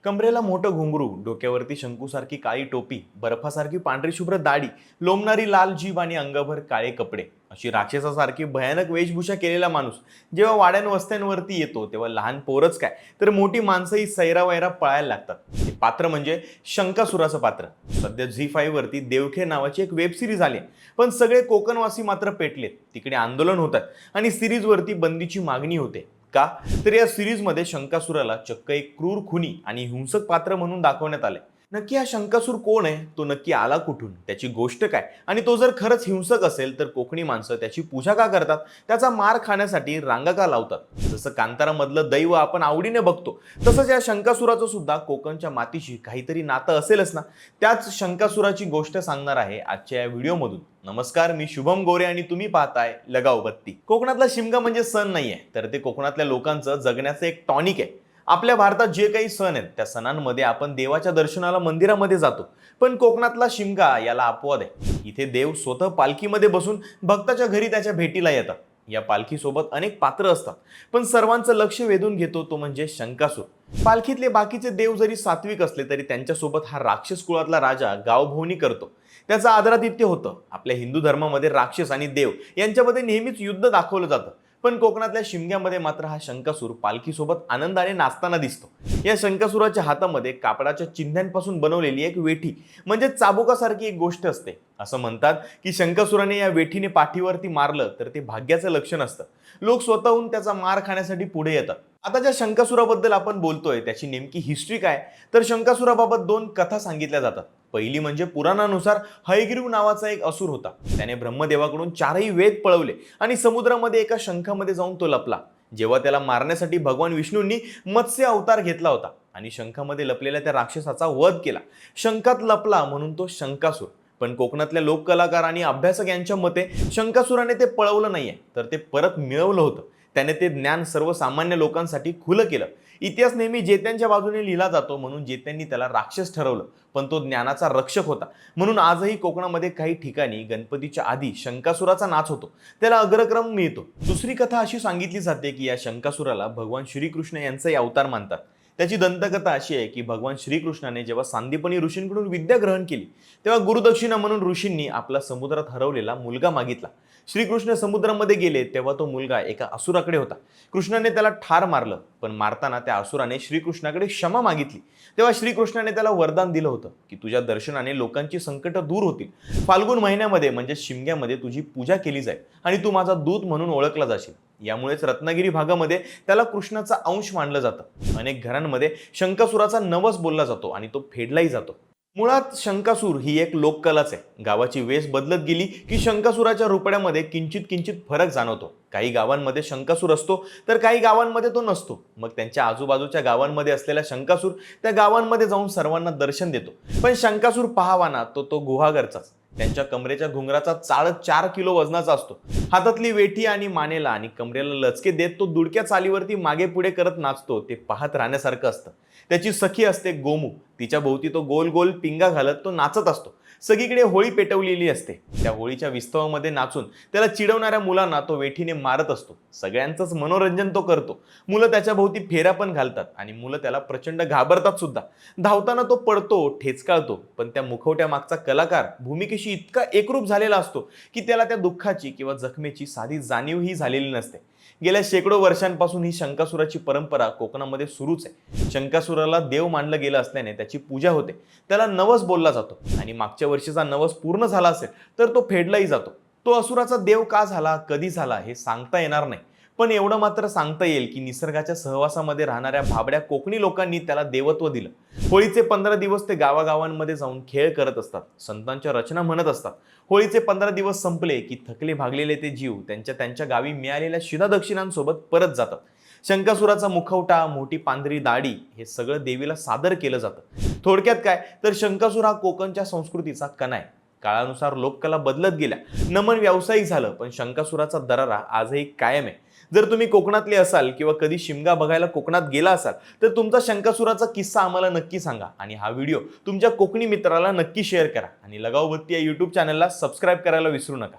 कमरेला मोठं घुंगरू, डोक्यावरती शंकूसारखी काळी टोपी, बर्फासारखी पांढरी शुभ्र दाढी, लोंबणारी लाल जीभ आणि अंगभर काळे कपडे, अशी राक्षसासारखी भयानक वेशभूषा केलेला माणूस जेव्हा वाड्यांवस्त्यांवरती येतो तेव्हा लहान पोरच काय तर मोठी माणसंही सैरावैरा पळायला लागतात. हे पात्र म्हणजे शंकासुराचं पात्र. सध्या झी5 वरती देवखे नावाची एक वेब सिरीज आली, पण सगळे कोकणवासी मात्र पेटलेत. तिकडे आंदोलन होतात आणि सिरीजवरती बंदीची मागणी होते. का तर या सिरीजमध्ये शंकासुराला चक्क एक क्रूर खुनी आणि हिंसक पात्र म्हणून दाखवण्यात आले. नक्की हा शंकासूर कोण आहे, तो नक्की आला कुठून, त्याची गोष्ट काय, आणि तो जर खरंच हिंसक असेल तर कोकणी माणसं त्याची पूजा का करतात, त्याचा मार खाण्यासाठी रांगा का लावतात. जसं कांतारामधलं दैव आपण आवडीने बघतो, तसंच या शंकासुराचं सुद्धा कोकणच्या मातीशी काहीतरी नातं असेलच ना. त्याच शंकासुराची गोष्ट सांगणार आहे आजच्या या व्हिडिओमधून. नमस्कार, मी शुभम गोरे आणि तुम्ही पाहताय लगाव बत्ती. कोकणातला शिमगा म्हणजे सण नाहीये, तर ते कोकणातल्या लोकांचं जगण्याचं एक टॉनिक आहे. आपल्या भारतात जे काही सण आहेत त्या सणांमध्ये आपण देवाच्या दर्शनाला मंदिरामध्ये जातो, पण कोकणातला शिमगा याला अपवाद आहे. इथे देव स्वतः पालखीमध्ये बसून भक्ताच्या घरी त्याच्या भेटीला येतात. या पालखीसोबत अनेक पात्र असतात, पण सर्वांचं लक्ष वेधून घेतो तो म्हणजे शंकासूर. पालखीतले बाकीचे देव जरी सात्विक असले तरी त्यांच्यासोबत हा राक्षस कुळातला राजा गावभोवनी करतो. त्याचं आदरातिथ्य होतं. आपल्या हिंदू धर्मामध्ये राक्षस आणि देव यांच्यामध्ये नेहमीच युद्ध दाखवलं जातं, पण कोकणातल्या शिमग्यामध्ये मात्र हा शंकासूर पालखीसोबत आनंदाने नाचताना दिसतो. या शंकासुराच्या हातामध्ये कापडाच्या चिन्हांपासून बनवलेली एक वेठी म्हणजे चाबुकासारखी एक गोष्ट असते. असं म्हणतात की शंकासुराने या वेठीने पाठीवरती मारलं तर ते भाग्याचं लक्षण असतं. लोक स्वतःहून त्याचा मार खाण्यासाठी पुढे येतात. आता ज्या शंकासुराबद्दल आपण बोलतोय त्याची नेमकी हिस्ट्री काय, तर शंकासुराबाबत दोन कथा सांगितल्या जातात. पहिली म्हणजे पुराणानुसार हयग्रीव नावाचा एक असुर होता. त्याने ब्रह्मदेवाकडून चारही वेद पळवले आणि समुद्रामध्ये एका शंखामध्ये जाऊन तो लपला. जेव्हा त्याला मारण्यासाठी भगवान विष्णूंनी मत्स्य अवतार घेतला होता आणि शंखामध्ये लपलेल्या त्या राक्षसाचा वध केला. शंखात लपला म्हणून तो शंकासूर. पण कोकणातल्या लोककलाकार आणि अभ्यासक यांच्या मते शंकासुराने ते पळवलं नाहीये, तर ते परत मिळवलं होतं. त्याने ते ज्ञान सर्वसामान्य लोकांसाठी खुलं केलं. इतिहास नेहमी जेत्यांच्या बाजूने लिहिला जातो, म्हणून जेत्यांनी त्याला राक्षस ठरवलं, पण तो ज्ञानाचा रक्षक होता. म्हणून आजही कोकणामध्ये काही ठिकाणी गणपतीच्या आधी शंकासुराचा नाच होतो, त्याला अग्रक्रम मिळतो. दुसरी कथा अशी सांगितली जाते की या शंकासुराला भगवान श्रीकृष्ण यांचाही अवतार मानतात. त्याची दंतकथा अशी आहे की भगवान श्रीकृष्णाने जेव्हा सांदीपनी ऋषींकडून विद्या ग्रहण केली तेव्हा गुरुदक्षिणा म्हणून ऋषींनी आपला समुद्रात हरवलेला मुलगा मागितला. श्रीकृष्ण समुद्रामध्ये गेले तेव्हा तो मुलगा एका असुराकडे होता. कृष्णाने त्याला ठार मारलं, पण मारताना त्या असुराने श्रीकृष्णाकडे क्षमा मागितली. तेव्हा श्रीकृष्णाने त्याला वरदान दिलं होतं की तुझ्या दर्शनाने लोकांची संकट दूर होतील. फाल्गुन महिन्यामध्ये म्हणजे शिमग्यामध्ये तुझी पूजा केली जाईल आणि तू माझा दूत म्हणून ओळखला जाशील. यामुळेच रत्नागिरी भागामध्ये त्याला कृष्णाचा अंश मानलं जातं. अनेक घरांमध्ये शंकासुराचा नवस बोलला जातो आणि तो फेडलाही जातो. मुळात शंकासूर ही एक लोककलाच आहे. गावाची वेश बदलत गेली की शंकासुराच्या रुपड्यामध्ये किंचित किंचित फरक जाणवतो. काही गावांमध्ये शंकासूर असतो तर काही गावांमध्ये तो नसतो. मग त्यांच्या आजूबाजूच्या गावांमध्ये असलेला शंकासूर त्या गावांमध्ये जाऊन सर्वांना दर्शन देतो. पण शंकासूर पाहावा ना, तो गुहागरचाच. त्यांच्या कमरेच्या घुंगराचा चाळ 4 किलो वजनाचा असतो. हातातली वेठी आणि मानेला आणि कमरेला लचके देत तो दुडक्या चालीवरती मागे पुढे करत नाचतो. ते पाहत राहण्यासारखं असतं. त्याची सखी असते गोमू. तिच्या भोवती तो गोल गोल पिंगा घालत तो नाचत असतो. सगळीकडे होळी पेटवलेली असते. त्या होळीच्या विस्तवामध्ये नाचून त्याला चिडवणाऱ्या मुलांना तो वेठीने मारत असतो. सगळ्यांचंच मनोरंजन तो करतो. मुलं त्याच्या भोवती फेऱ्या पण घालतात आणि मुलं त्याला प्रचंड घाबरतात सुद्धा. धावताना तो पडतो, ठेचकाळतो, पण त्या मुखवट्या मागचा कलाकार भूमिकेशी इतका एकरूप झालेला असतो की त्याला त्या दुःखाची किंवा जखमेची साधी जाणीवही झालेली नसते. गेल्या शेकडो वर्षांपासून ही शंकासुराची परंपरा कोकणामध्ये सुरूच आहे. शंकासुराला देव मानलं गेलं असल्याने त्याची पूजा होते. त्याला नवस बोलला जातो आणि मागच्या वर्षीचा नवस पूर्ण झाला असेल तर तो फेडलाही जातो. तो असुराचा देव का झाला, कधी झाला हे सांगता येणार नाही, पण एवढं मात्र सांगता येईल की निसर्गाच्या सहवासामध्ये राहणाऱ्या भाबड्या कोकणी लोकांनी त्याला देवत्व दिलं. होळीचे 15 दिवस ते गावागावांमध्ये जाऊन खेळ करत असतात, संतांच्या रचना म्हणत असतात. होळीचे 15 दिवस संपले की थकले भागलेले ते जीव त्यांच्या गावी मिळालेल्या शिधादक्षिणांसोबत परत जातात. शंकासुराचा मुखवटा, मोठी पांढरी दाढी हे सगळं देवीला सादर केलं जातं. थोडक्यात काय तर शंकासूर हा कोकणच्या संस्कृतीचा कणा आहे. काळानुसार लोककला बदलत गेल्या, नमन व्यावसायिक झालं, पण शंकासुराचा दरारा आजही कायम आहे. जर तुम्ही कोकणातले असाल किंवा कधी शिमगा बघायला कोकणात गेला असाल तर तुमचा शंकासुराचा किस्सा आम्हाला नक्की सांगा आणि हा व्हिडिओ तुमच्या कोकणी मित्राला नक्की शेअर करा आणि लगाव बत्ती या YouTube चॅनलला सबस्क्राईब करायला विसरू नका.